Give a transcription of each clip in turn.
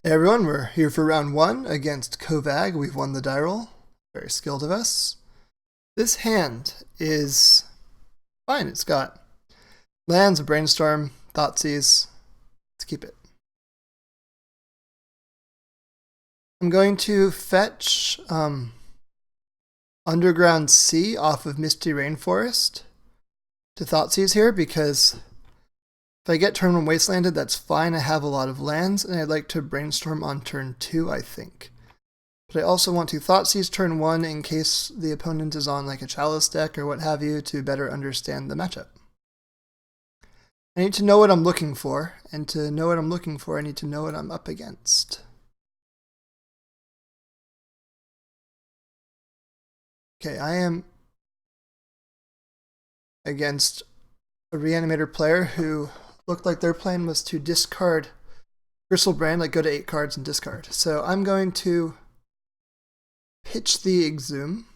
Hey everyone, we're here for round 1 against Kovag. We've won the die roll. Very skilled of us. This hand is fine. It's got lands, a Brainstorm, Thoughtseize. Let's keep it. I'm going to fetch Underground Sea off of Misty Rainforest to Thoughtseize here because if I get turn 1 wastelanded, that's fine. I have a lot of lands, and I'd like to Brainstorm on turn 2, I think. But I also want to Thoughtseize turn 1 in case the opponent is on like a Chalice deck or what have you to better understand the matchup. I need to know what I'm looking for, and to know what I'm looking for, I need to know what I'm up against. Okay, I am against a Reanimator player who looked like their plan was to discard Bristlebrand, like go to 8 cards and discard. So I'm going to pitch the Exhume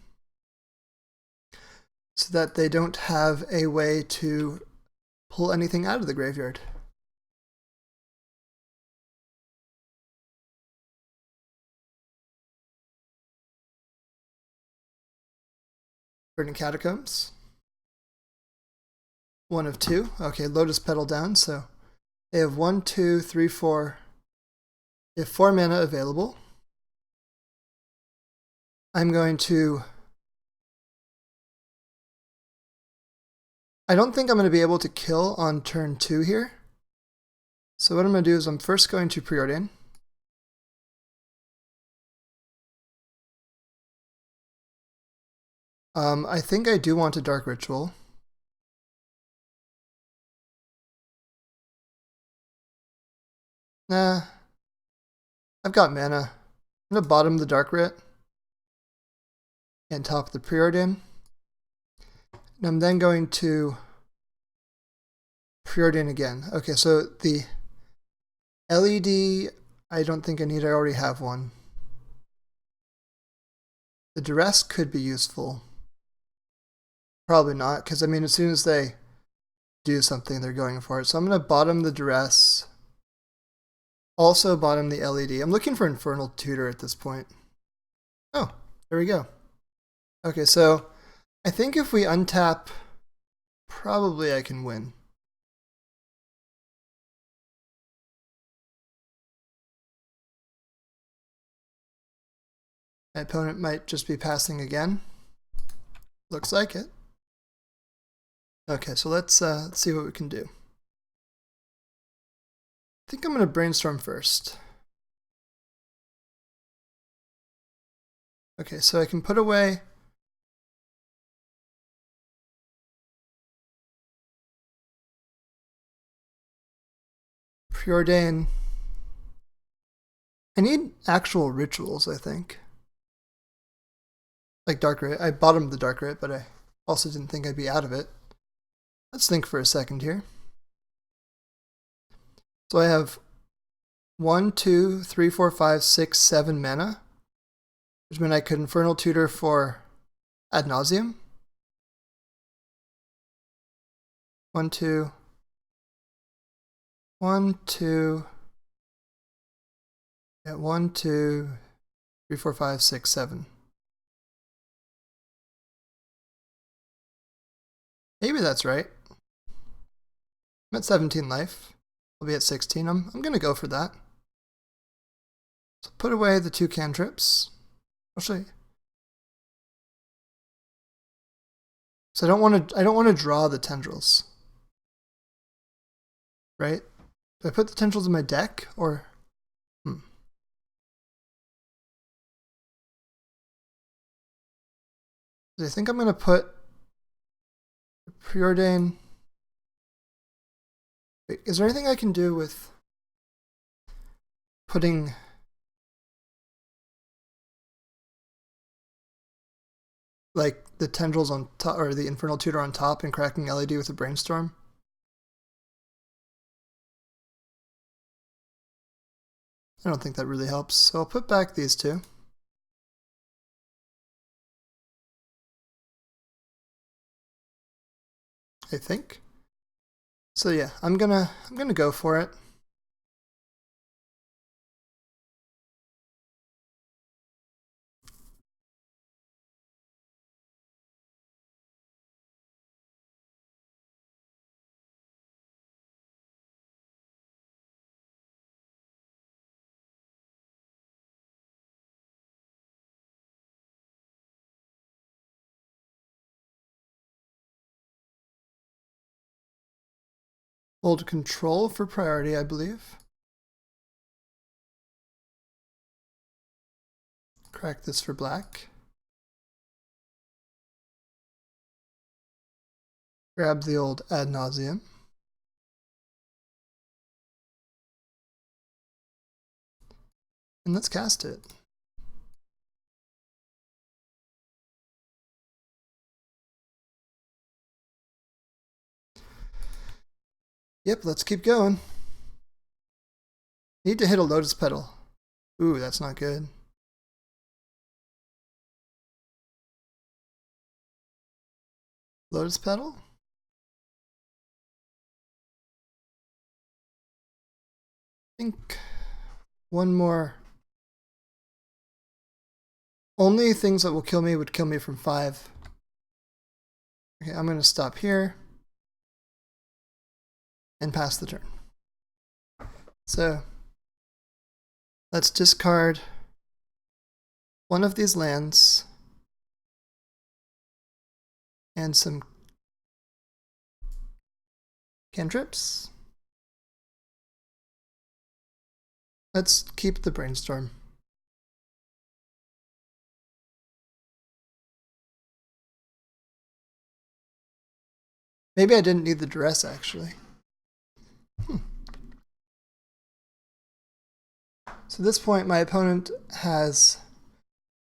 so that they don't have a way to pull anything out of the graveyard. Burning Catacombs. 1 of 2. Okay, Lotus Petal down, so they have 1, 2, 3, 4. They have 4 mana available. I'm going to... I don't think I'm going to be able to kill on turn 2 here. So what I'm going to do is I'm first going to Preordain. I think I do want a Dark Ritual. Nah. I've got mana. I'm going to bottom the Dark Rit and top the Preordain. And I'm then going to Preordain again. Okay, so the LED, I don't think I need. I already have one. The Duress could be useful. Probably not, because I mean, as soon as they do something, they're going for it. So I'm going to bottom the Duress. Also bottom the LED. I'm looking for Infernal Tutor at this point. Oh, there we go. Okay, so I think if we untap, probably I can win. My opponent might just be passing again. Looks like it. Okay, so let's see what we can do. I think I'm going to Brainstorm first. Okay, so I can put away Preordain. I need actual rituals, I think. Like Dark Rit. I bottomed the Dark Rit, but I also didn't think I'd be out of it. Let's think for a second here. So I have 1, 2, 3, 4, 5, 6, 7 mana, which means I could Infernal Tutor for Ad Nauseam. 1, 2, 1, 2, yeah, 1, 2, 3, 4, 5, 6, 7. Maybe that's right. I'm at 17 life. I'll be at 16. I'm going to go for that. So put away the 2 cantrips. Actually, so I don't want to draw the tendrils. Right? Do I put the tendrils in my deck or I think I'm going to put Preordain. Wait, is there anything I can do with putting like the tendrils on top or the Infernal Tutor on top and cracking LED with a Brainstorm? I don't think that really helps, so I'll put back these 2. I think. So yeah, I'm gonna go for it. Hold control for priority, I believe. Crack this for black. Grab the old Ad Nauseam. And let's cast it. Yep, let's keep going. Need to hit a Lotus Petal. Ooh, that's not good. Lotus Petal? I think one more. Only things that will kill me would kill me from 5. Okay, I'm going to stop here and pass the turn. So let's discard one of these lands and some cantrips. Let's keep the Brainstorm. Maybe I didn't need the Duress, actually. So at this point, my opponent has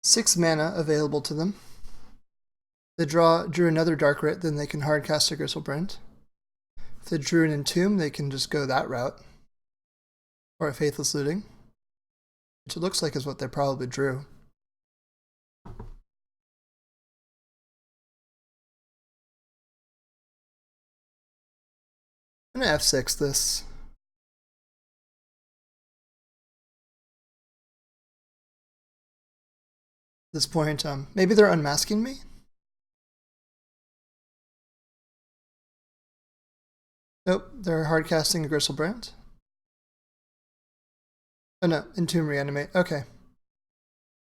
6 mana available to them. They drew another Dark Rit, then they can hardcast a Griselbrand. If they drew an Entomb, they can just go that route. Or a Faithless Looting, which it looks like is what they probably drew. I'm going to F6 this. At this point, maybe they're unmasking me? Nope, they're hardcasting a Griselbrand. Oh no, Entomb Reanimate, okay.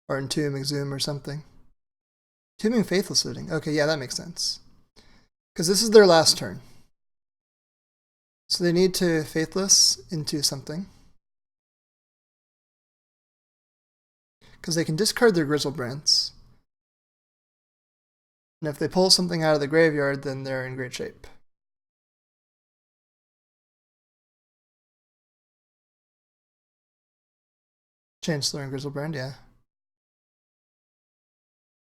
Or Entomb Exhume or something. Entombing Faithless Looting, okay, yeah, that makes sense. Because this is their last turn. So they need to Faithless into something. Because they can discard their Griselbrands. And if they pull something out of the graveyard, then they're in great shape. Chancellor and Griselbrand, yeah.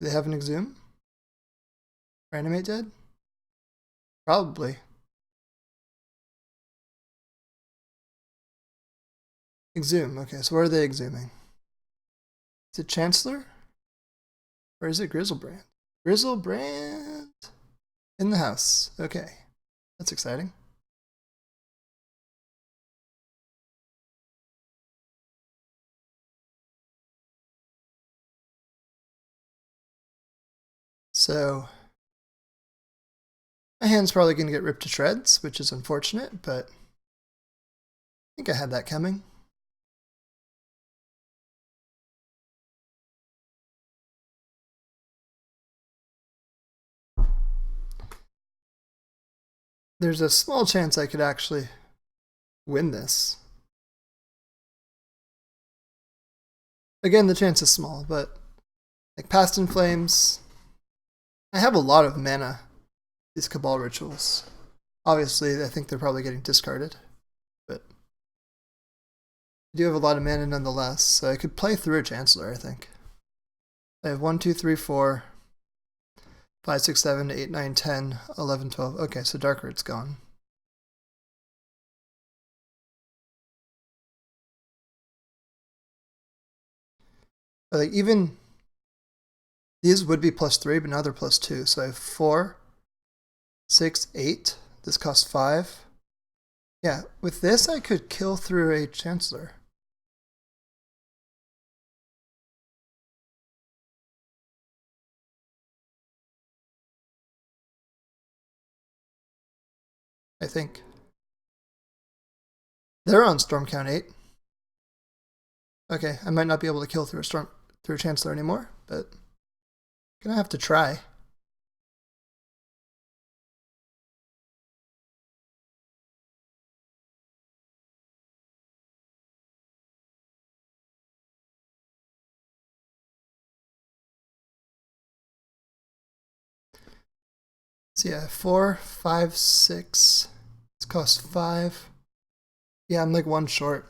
Do they have an Exhume? Reanimate dead? Probably. Exhume, okay, so where are they exhuming? Is it Chancellor? Or is it Griselbrand? Griselbrand in the house. Okay, that's exciting. So my hand's probably going to get ripped to shreds, which is unfortunate, but I think I had that coming. There's a small chance I could actually win this. Again, the chance is small, but like Past in Flames, I have a lot of mana, these Cabal Rituals. Obviously, I think they're probably getting discarded, but I do have a lot of mana nonetheless, so I could play through a Chancellor, I think. I have 1, 2, 3, 4, 5, 6, 7, 8, 9, 10, 11, 12. Okay, so Dark Rit's gone. But like even these would be +3, but now they're +2. So I have 4, 6, 8. This costs 5. Yeah, with this I could kill through a Chancellor. I think. They're on Storm Count 8. Okay, I might not be able to kill through a Chancellor anymore, but I'm gonna have to try. So yeah, 4, 5, 6. It's cost 5. Yeah, I'm like 1 short.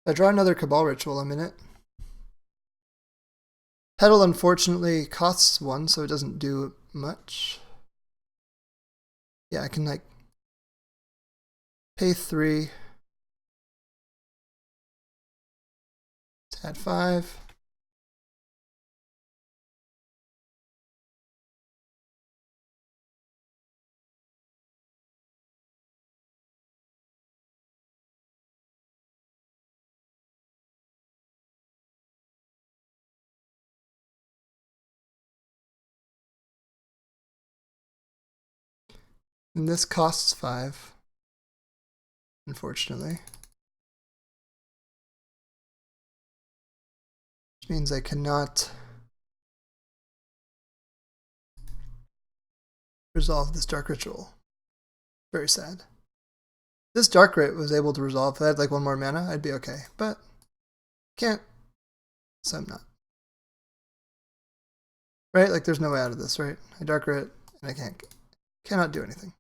If I draw another Cabal Ritual, I'm in it. Petal unfortunately costs 1, so it doesn't do much. Yeah, I can like pay 3. Add 5. And this costs 5, unfortunately. Which means I cannot resolve this Dark Ritual. Very sad. This Dark Rit was able to resolve. If I had like 1 more mana, I'd be okay. But can't, so I'm not. Right? Like there's no way out of this, right? I Dark Rit and I cannot do anything.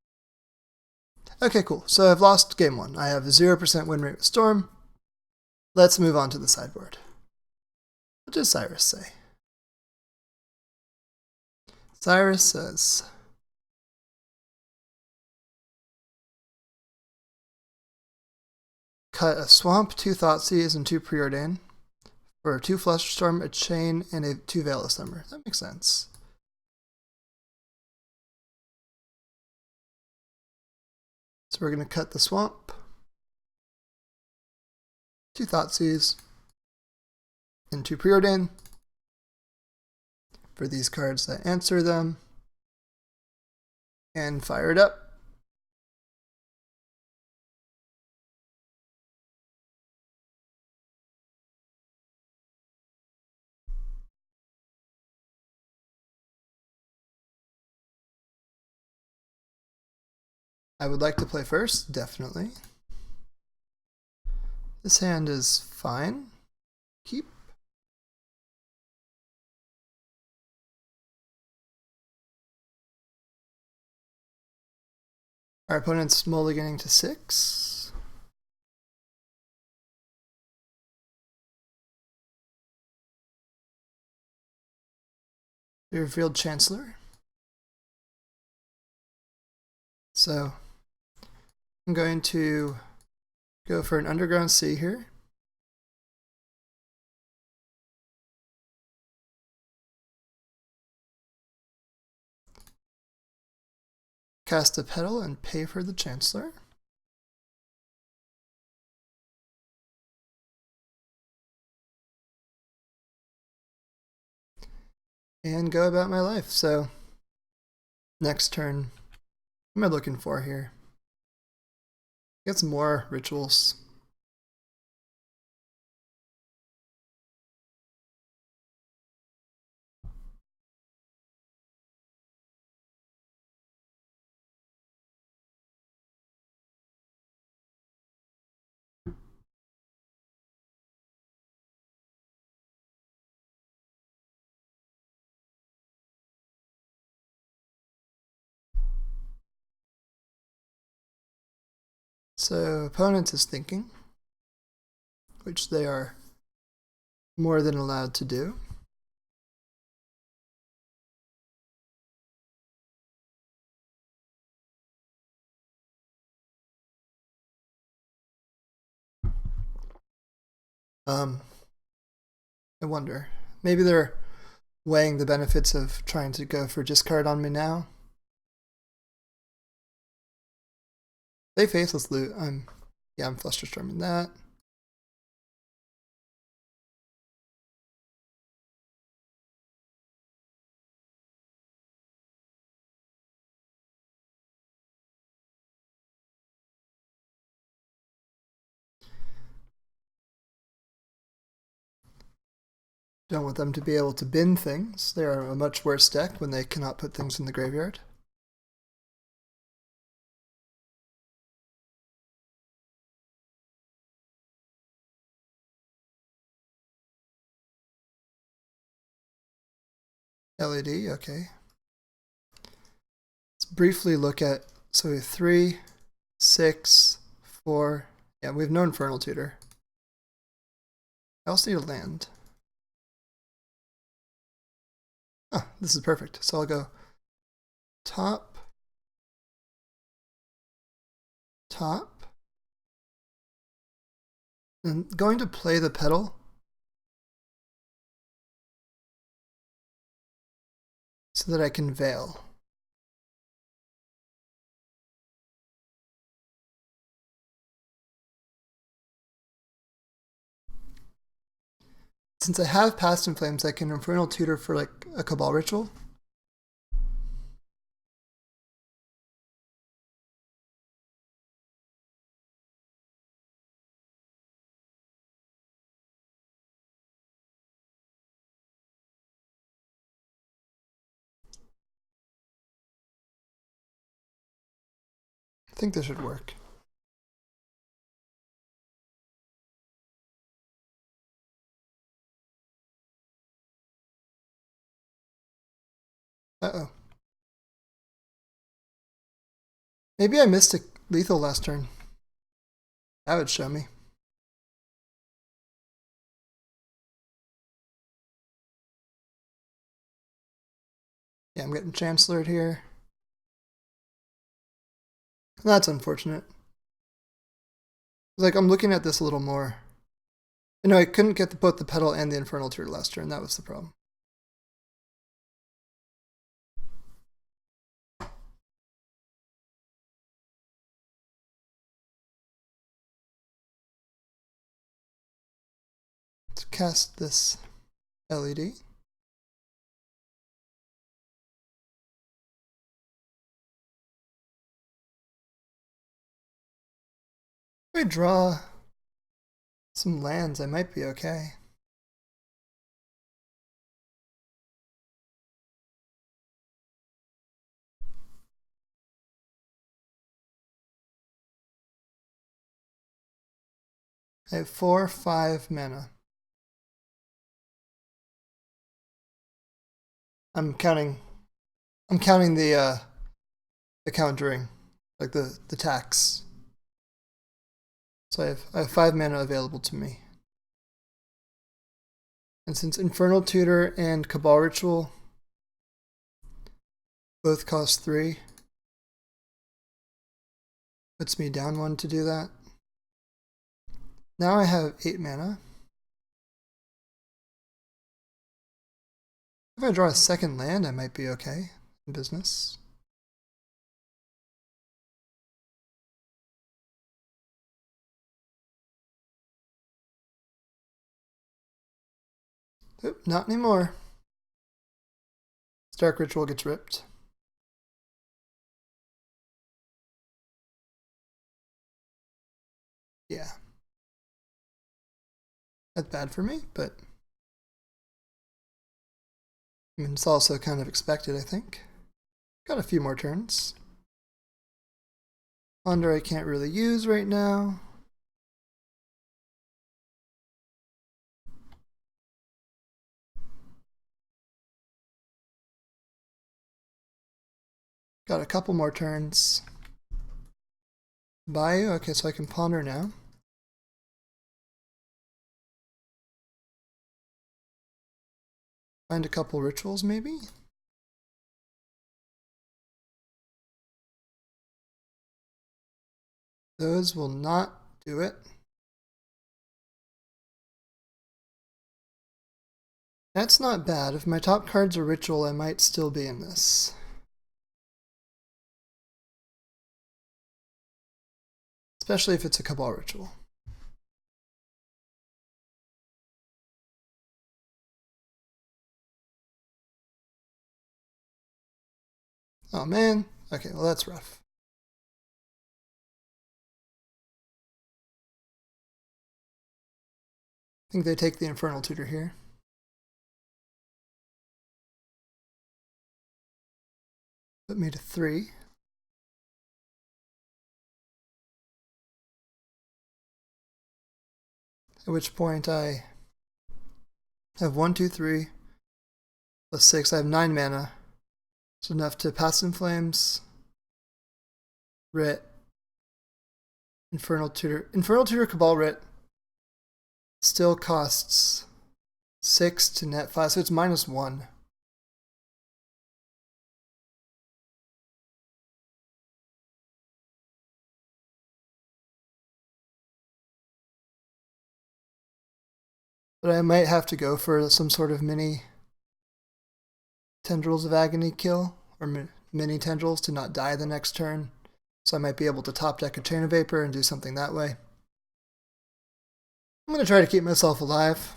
Okay, cool. So I've lost game 1. I have a 0% win rate with Storm. Let's move on to the sideboard. What does Cyrus say? Cyrus says, cut a Swamp, 2 Thoughtseize, and 2 Preordain for 2 Flusterstorm, a Chain, and a 2 Veilless Number. That makes sense. So we're going to cut the Swamp, 2 Thoughtseize, and 2 Preordain for these cards that answer them, and fire it up. I would like to play first, definitely. This hand is fine. Keep. Our opponent's mulliganing to 6. We revealed Chancellor. So I'm going to go for an Underground Sea here. Cast a Petal and pay for the Chancellor. And go about my life. So next turn, what am I looking for here? Get some more rituals. So opponent is thinking, which they are more than allowed to do. I wonder, maybe they're weighing the benefits of trying to go for discard on me now. They Faithless Loot. I'm Flusterstorming that. Don't want them to be able to bin things. They are a much worse deck when they cannot put things in the graveyard. LED, okay. Let's briefly look at, so we have 3, 6, 4, yeah, we have no Infernal Tutor. I also need a land. Oh, this is perfect. So I'll go top, top. I'm going to play the petal. So that I can veil. Since I have Past in Flames, I can Infernal Tutor for like a Cabal Ritual. I think this should work. Uh-oh. Maybe I missed a lethal last turn. That would show me. Yeah, I'm getting Chancellored here. That's unfortunate. Like, I'm looking at this a little more. You know, I couldn't get both the Petal and the Infernal Tutor last turn. That was the problem. Let's cast this LED. If I draw some lands, I might be okay. I have 4, 5 mana. I'm counting the countering, like the tax. So I have 5 mana available to me. And since Infernal Tutor and Cabal Ritual both cost 3, puts me down 1 to do that. Now I have 8 mana. If I draw a second land, I might be okay in business. Oop, not anymore. Dark Ritual gets ripped. Yeah. That's bad for me, but I mean, it's also kind of expected, I think. Got a few more turns. Ponder I can't really use right now. Got a couple more turns. Bayou, okay, so I can ponder now. Find a couple rituals, maybe? Those will not do it. That's not bad. If my top card's a ritual, I might still be in this. Especially if it's a Cabal Ritual. Oh man. Okay, well that's rough. I think they take the Infernal Tutor here. Put me to 3. At which point I have 1, 2, 3, Plus 6, I have 9 mana. So enough to Past in Flames, Writ, Infernal Tutor. Infernal Tutor Cabal Writ still costs 6 to net 5, so it's -1. But I might have to go for some sort of mini Tendrils of Agony kill, or mini Tendrils to not die the next turn. So I might be able to top deck a Chain of Vapor and do something that way. I'm going to try to keep myself alive.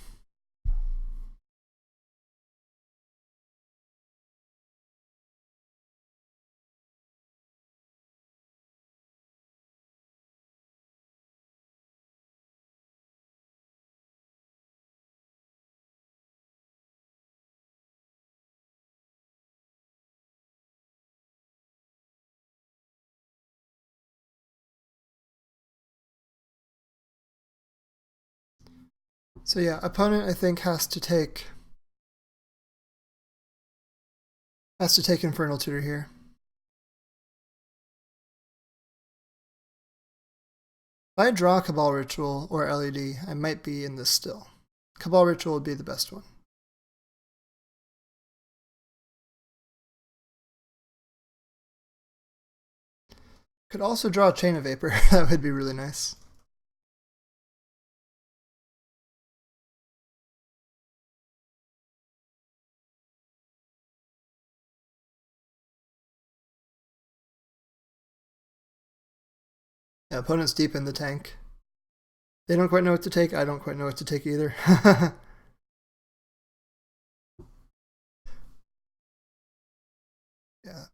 So yeah, opponent I think has to take Infernal Tutor here. If I draw Cabal Ritual or LED, I might be in this still. Cabal Ritual would be the best one. Could also draw a Chain of Vapor. That would be really nice. Yeah, opponent's deep in the tank. They don't quite know what to take. I don't quite know what to take either. Yeah.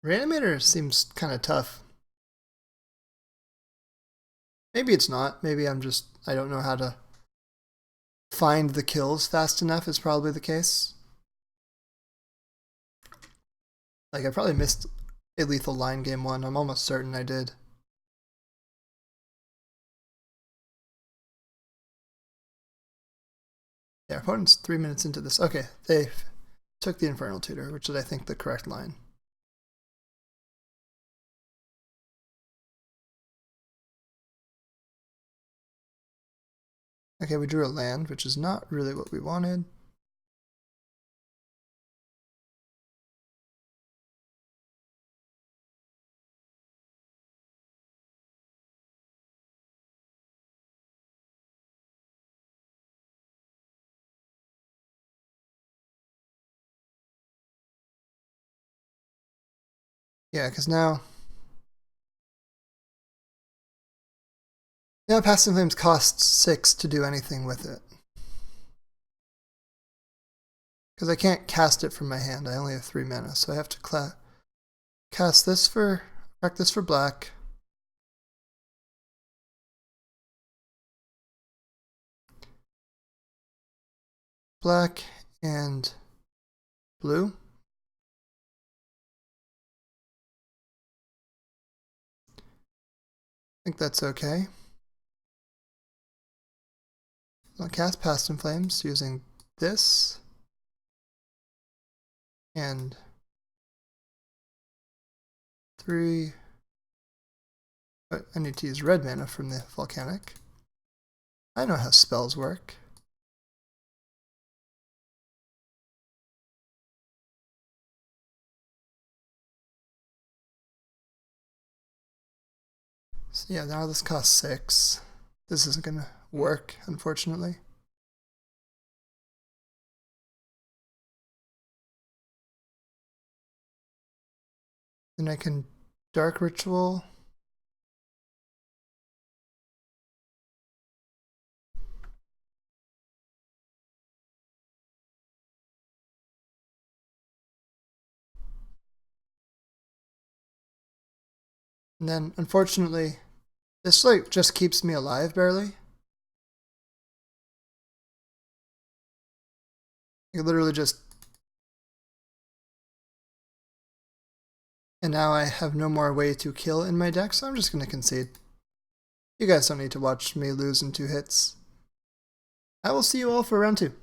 Reanimator seems kind of tough. Maybe it's not. Maybe I don't know how to find the kills fast enough is probably the case. Like, I probably missed a lethal line game 1. I'm almost certain I did. Yeah, opponent's 3 minutes into this. Okay, they took the Infernal Tutor, which is, I think, the correct line. Okay, we drew a land, which is not really what we wanted. Yeah, because now Past in Flames costs 6 to do anything with it. Because I can't cast it from my hand. I only have 3 mana, so I have to cast this for black. Black and blue. I think that's okay. I'll cast Past in Flames using this and 3. I need to use red mana from the Volcanic. I know how spells work. So yeah, now this costs 6. This isn't going to work, unfortunately. Then I can Dark Ritual. And then, unfortunately, this just keeps me alive barely. You literally just... And now I have no more way to kill in my deck, so I'm just going to concede. You guys don't need to watch me lose in 2 hits. I will see you all for round 2.